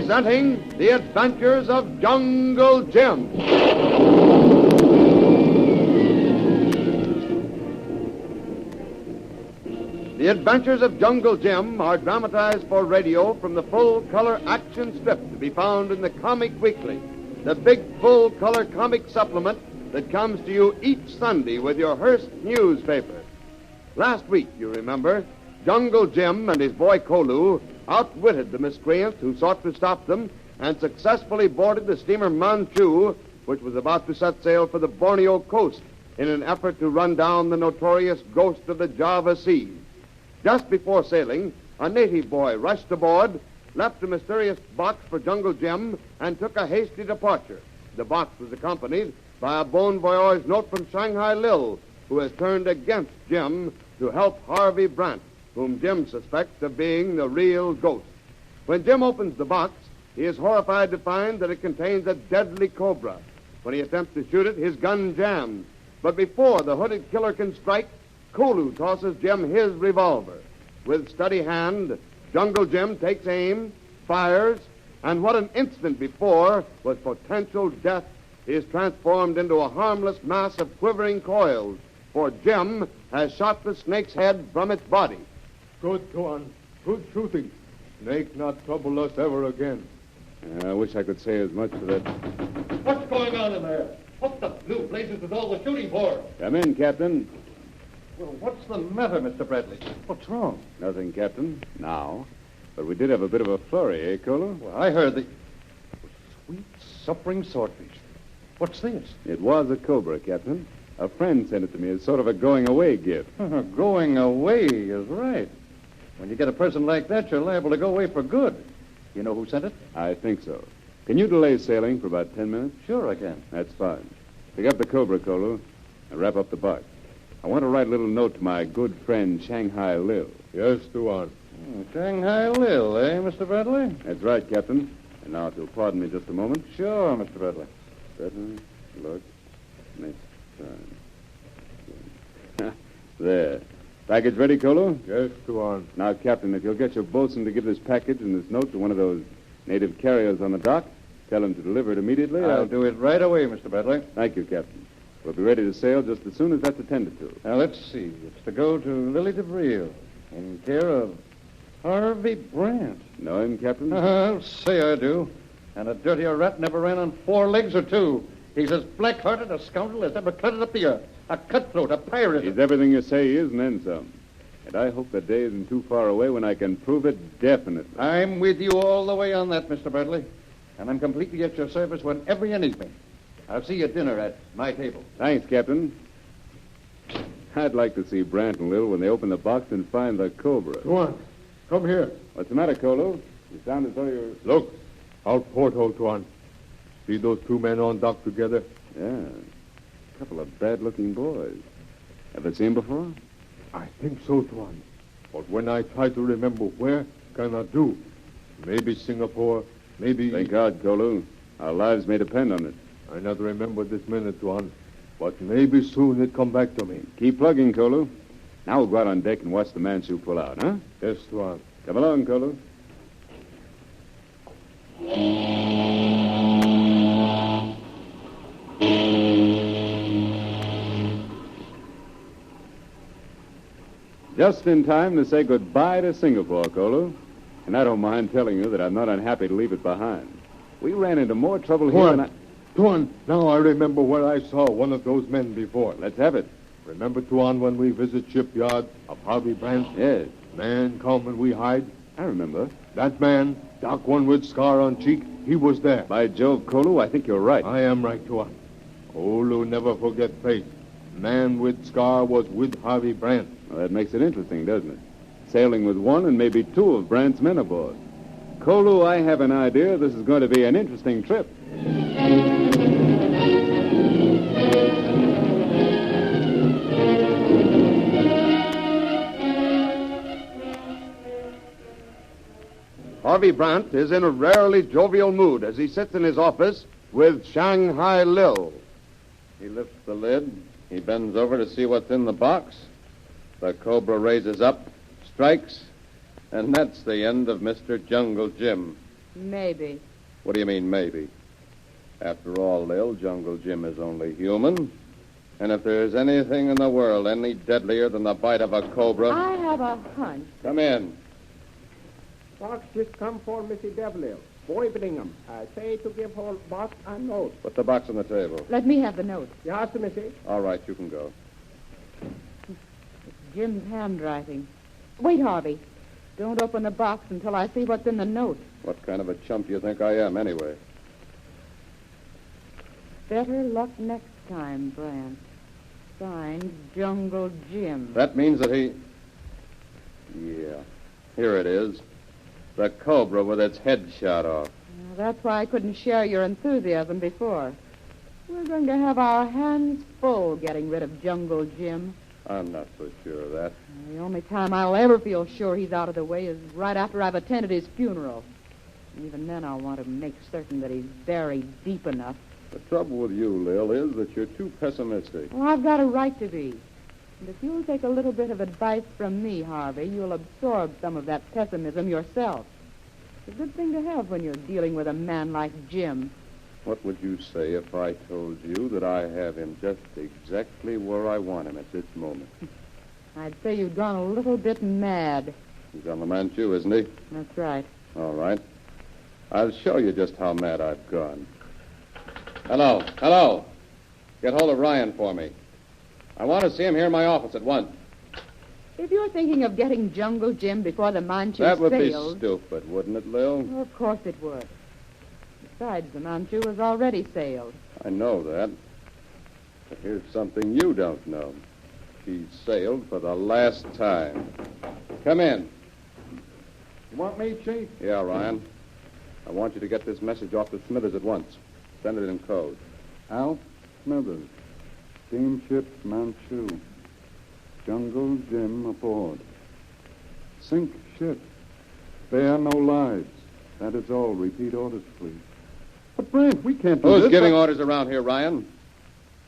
Presenting The Adventures of Jungle Jim. The Adventures of Jungle Jim are dramatized for radio from the full-color action strip to be found in the Comic Weekly, the big full-color comic supplement that comes to you each Sunday with your Hearst newspaper. Last week, you remember, Jungle Jim and his boy Kolu outwitted the miscreants who sought to stop them and successfully boarded the steamer Manchu, which was about to set sail for the Borneo coast in an effort to run down the notorious ghost of the Java Sea. Just before sailing, a native boy rushed aboard, left a mysterious box for Jungle Jim, and took a hasty departure. The box was accompanied by a bon voyage note from Shanghai Lil, who has turned against Jim to help Harvey Brant, whom Jim suspects of being the real ghost. When Jim opens the box, he is horrified to find that it contains a deadly cobra. When he attempts to shoot it, his gun jams. But before the hooded killer can strike, Kolu tosses Jim his revolver. With steady hand, Jungle Jim takes aim, fires, and what an instant before was potential death is transformed into a harmless mass of quivering coils, for Jim has shot the snake's head from its body. Good, Tuan. Good shooting. Snake not trouble us ever again. I wish I could say as much for that. What's going on in there? What the blue blazes is all the shooting for? Come in, Captain. Well, what's the matter, Mr. Bradley? What's wrong? Nothing, Captain. Now. But we did have a bit of a flurry, eh, Kolu? Well, I heard the... Sweet, suffering swordfish. What's this? It was a cobra, Captain. A friend sent it to me as sort of a going-away gift. Going away is right. When you get a present like that, you're liable to go away for good. You know who sent it? I think so. Can you delay sailing for about 10 minutes? Sure I can. That's fine. Pick up the cobra, Kolu, and wrap up the box. I want to write a little note to my good friend Shanghai Lil. Yes, Tuan. Shanghai Lil, eh, Mr. Bradley? That's right, Captain. And now, if you'll pardon me just a moment. Sure, Mr. Bradley. Better look next time. There. Package ready, Kolu? Yes, Tuan. Now, Captain, if you'll get your bosun to give this package and this note to one of those native carriers on the dock, tell him to deliver it immediately. I'll do it right away, Mr. Bradley. Thank you, Captain. We'll be ready to sail just as soon as that's attended to. Now, let's see. It's to go to Lily DeVril in care of Harvey Brant. Know him, Captain? I'll say I do. And a dirtier rat never ran on 4 legs or 2. He's as black-hearted a scoundrel as ever cluttered up the earth. A cutthroat, a pirate. He's everything you say he is and then some. And I hope the day isn't too far away when I can prove it definitely. I'm with you all the way on that, Mr. Bradley. And I'm completely at your service whenever you need me. I'll see you at dinner at my table. Thanks, Captain. I'd like to see Brant and Lil when they open the box and find the cobra. Tuan, come here. What's the matter, Kolu? You sound as though you're... Look, out porthole, Tuan. See those 2 men on dock together? Yeah, a couple of bad-looking boys. Ever seen before? I think so, Tuan. But when I try to remember where, cannot do. Maybe Singapore, maybe... Thank God, Kolu. Our lives may depend on it. I not remember this minute, Tuan. But maybe soon it come back to me. Keep plugging, Kolu. Now we'll go out on deck and watch the Manchu pull out, huh? Yes, Tuan. Come along, Kolu. Just in time to say goodbye to Singapore, Kolu. And I don't mind telling you that I'm not unhappy to leave it behind. We ran into more trouble here than I... Tuan, now I remember where I saw one of those men before. Let's have it. Remember, Tuan, when we visit shipyard of Harvey Brant? Yes. Man come and we hide? I remember. That man, dark one with scar on cheek, he was there. By Jove, Kolu, I think you're right. I am right, Tuan. Kolu never forget fate. Man with scar was with Harvey Brant. Well, that makes it interesting, doesn't it? Sailing with one and maybe 2 of Brant's men aboard. Kolu, I have an idea this is going to be an interesting trip. Harvey Brant is in a rarely jovial mood as he sits in his office with Shanghai Lil. He lifts the lid. He bends over to see what's in the box. The cobra raises up, strikes, and that's the end of Mr. Jungle Jim. Maybe. What do you mean, maybe? After all, Lil, Jungle Jim is only human. And if there's anything in the world any deadlier than the bite of a cobra... I have a hunch. Come in. Box just come for Missy Devlin. Boy bring him. I say to give her box a note. Put the box on the table. Let me have the note. Yes, Missy. All right, you can go. It's Jim's handwriting. Wait, Harvey. Don't open the box until I see what's in the note. What kind of a chump do you think I am, anyway? Better luck next time, Brant. Signed, Jungle Jim. That means that he... Yeah. Here it is. The cobra with its head shot off. Now, that's why I couldn't share your enthusiasm before. We're going to have our hands full getting rid of Jungle Jim. I'm not so sure of that. The only time I'll ever feel sure he's out of the way is right after I've attended his funeral. Even then, I'll want to make certain that he's buried deep enough. The trouble with you, Lil, is that you're too pessimistic. Well, I've got a right to be. And if you'll take a little bit of advice from me, Harvey, you'll absorb some of that pessimism yourself. It's a good thing to have when you're dealing with a man like Jim. What would you say if I told you that I have him just exactly where I want him at this moment? I'd say you'd gone a little bit mad. He's on the Manchu, isn't he? That's right. All right. I'll show you just how mad I've gone. Hello. Get hold of Ryan for me. I want to see him here in my office at once. If you're thinking of getting Jungle Jim before the Manchu That would sails... be stupid, wouldn't it, Lil? Well, of course it would. Besides, the Manchu has already sailed. I know that. But here's something you don't know. She's sailed for the last time. Come in. You want me, Chief? Yeah, Ryan. I want you to get this message off to Smithers at once. Send it in code. Al Smithers, steamship Manchu. Jungle Jim aboard. Sink ship. Spare no lives. That is all. Repeat orders, please. But, Brant, we can't do this. Who's giving orders around here, Ryan?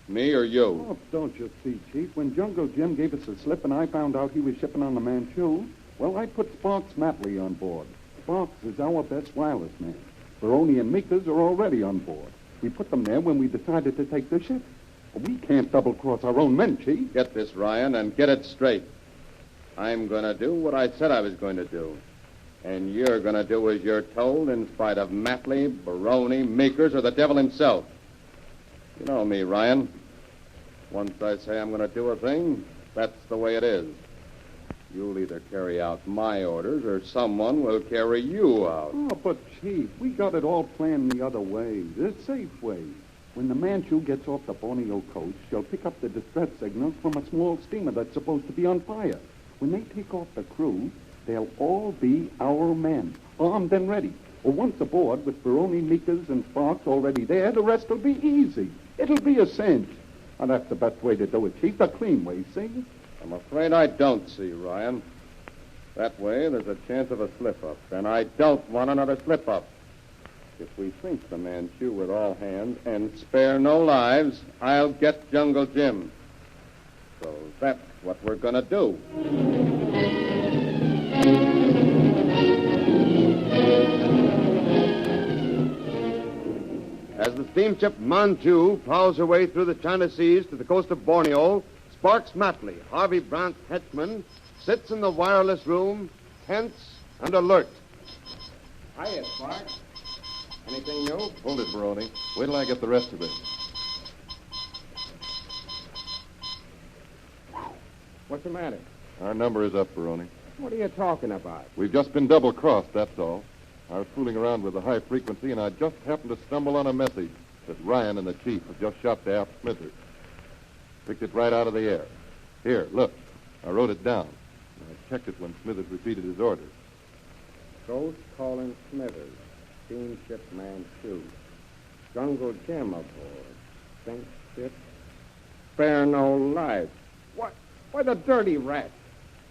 Me or you? Oh, don't you see, Chief? When Jungle Jim gave us a slip and I found out he was shipping on the Manchu, well, I put Sparks Matley on board. Sparks is our best wireless man. Baroni and Meekers are already on board. We put them there when we decided to take the ship. We can't double-cross our own men, Chief. Get this, Ryan, and get it straight. I'm going to do what I said I was going to do. And you're going to do as you're told in spite of Matley, Baroni, Meekers, or the devil himself. You know me, Ryan. Once I say I'm going to do a thing, that's the way it is. You'll either carry out my orders or someone will carry you out. Oh, but, Chief, we got it all planned the other way, the safe way. When the Manchu gets off the Borneo coast, she'll pick up the distress signals from a small steamer that's supposed to be on fire. When they take off the crew, they'll all be our men, armed and ready. Well, once aboard, with Baroni, Meekers, and Sparks already there, the rest will be easy. It'll be a cinch. And that's the best way to do it, Chief, the clean way, see? I'm afraid I don't see, Ryan. That way, there's a chance of a slip-up, and I don't want another slip-up. If we sink the Manchu with all hands and spare no lives, I'll get Jungle Jim. So that's what we're going to do. As the steamship Manchu plows her way through the China Seas to the coast of Borneo, Sparks Matley, Harvey Brandt's henchman, sits in the wireless room, tense and alert. Hiya, Sparks. Anything new? Hold it, Baroni. Wait till I get the rest of it. What's the matter? Our number is up, Baroni. What are you talking about? We've just been double-crossed, that's all. I was fooling around with the high frequency, and I just happened to stumble on a message that Ryan and the chief have just shot to Al Smithers. Picked it right out of the air. Here, look. I wrote it down. I checked it when Smithers repeated his orders. Ghost calling Smithers. Steamship Manchu. Jungle Jim aboard. Sink ship. Spare no lives. What? Why, the dirty rats.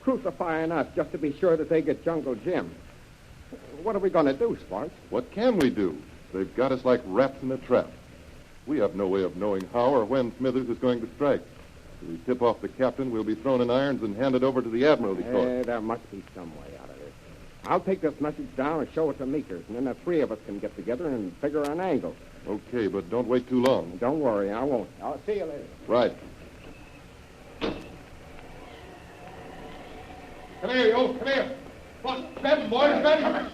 Crucifying us just to be sure that they get Jungle Jim. What are we going to do, Sparks? What can we do? They've got us like rats in a trap. We have no way of knowing how or when Smithers is going to strike. If we tip off the captain, we'll be thrown in irons and handed over to the Admiralty Court. There must be some way out of this. I'll take this message down and show it to Meekers, and then the three of us can get together and figure an angle. Okay, but don't wait too long. Don't worry, I won't. I'll see you later. Right. Come here, you. Come here. Grab him, boys. Grab him.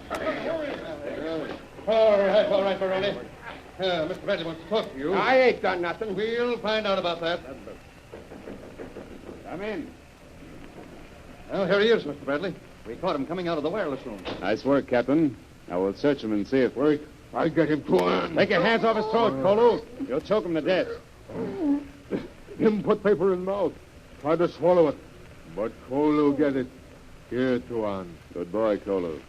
All right, Baroni. Mr. Bradley wants to talk to you. I ain't done nothing. We'll find out about that. Come in. Well, here he is, Mr. Bradley. We caught him coming out of the wireless room. Nice work, Captain. Now we'll search him and see if work. I get him, Tuan. Take your hands off his throat, Kolu. You'll choke him to death. Him put paper in mouth. Try to swallow it. But Kolu get it. Here, Tuan. Good boy, Kolu.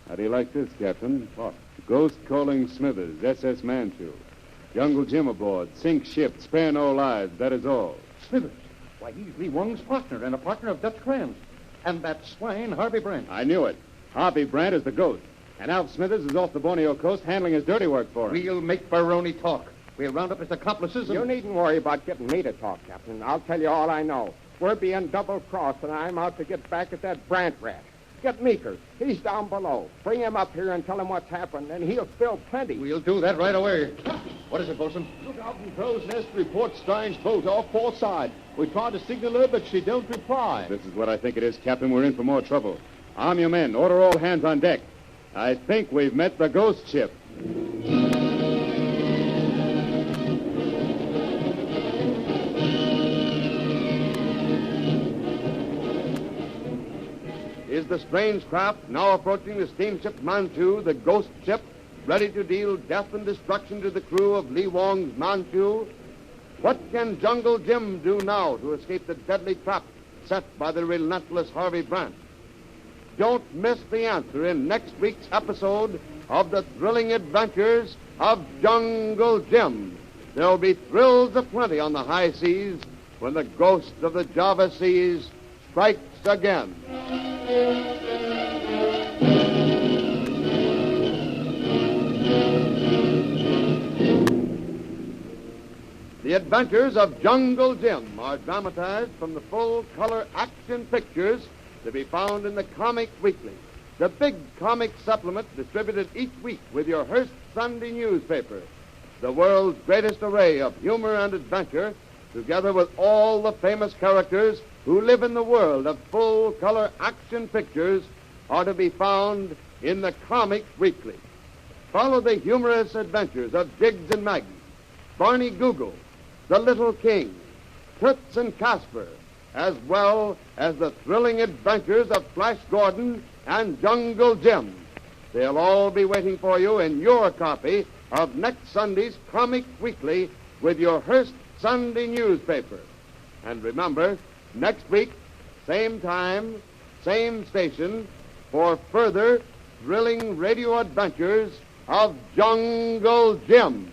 How do you like this, Captain? What? Ghost calling Smithers, SS Manchu. Jungle Jim aboard. Sink ship. Spare no lives. That is all. Smithers. Why, he's Lee Wong's partner and a partner of Dutch Crans. And that swine, Harvey Brent. I knew it. Harvey Brandt is the ghost. And Alf Smithers is off the Borneo coast handling his dirty work for him. We'll make Baroni talk. We'll round up his accomplices and... You needn't worry about getting me to talk, Captain. I'll tell you all I know. We're being double-crossed, and I'm out to get back at that Brandt rat. Get Meekers. He's down below. Bring him up here and tell him what's happened, and he'll spill plenty. We'll do that right away. What is it, Bosun? Look out in crow's nest. Report strange boat off port side. We tried to signal her, but she don't reply. This is what I think it is, Captain. We're in for more trouble. Arm your men. Order all hands on deck. I think we've met the ghost ship. Is the strange craft now approaching the steamship Manchu, the ghost ship, ready to deal death and destruction to the crew of Lee Wong's Manchu? What can Jungle Jim do now to escape the deadly trap set by the relentless Harvey Brant? Don't miss the answer in next week's episode of the thrilling adventures of Jungle Jim. There'll be thrills aplenty on the high seas when the ghost of the Java seas strikes again. The Adventures of Jungle Jim are dramatized from the full-color action pictures to be found in the Comic Weekly, the big comic supplement distributed each week with your Hearst Sunday newspaper. The world's greatest array of humor and adventure, together with all the famous characters who live in the world of full-color action pictures, are to be found in the Comic Weekly. Follow the humorous adventures of Jiggs and Maggie, Barney Google, the Little King, Toots and Casper, as well as the thrilling adventures of Flash Gordon and Jungle Jim. They'll all be waiting for you in your copy of next Sunday's Comic Weekly with your Hearst Sunday newspaper. And remember, next week, same time, same station, for further thrilling radio adventures of Jungle Jim.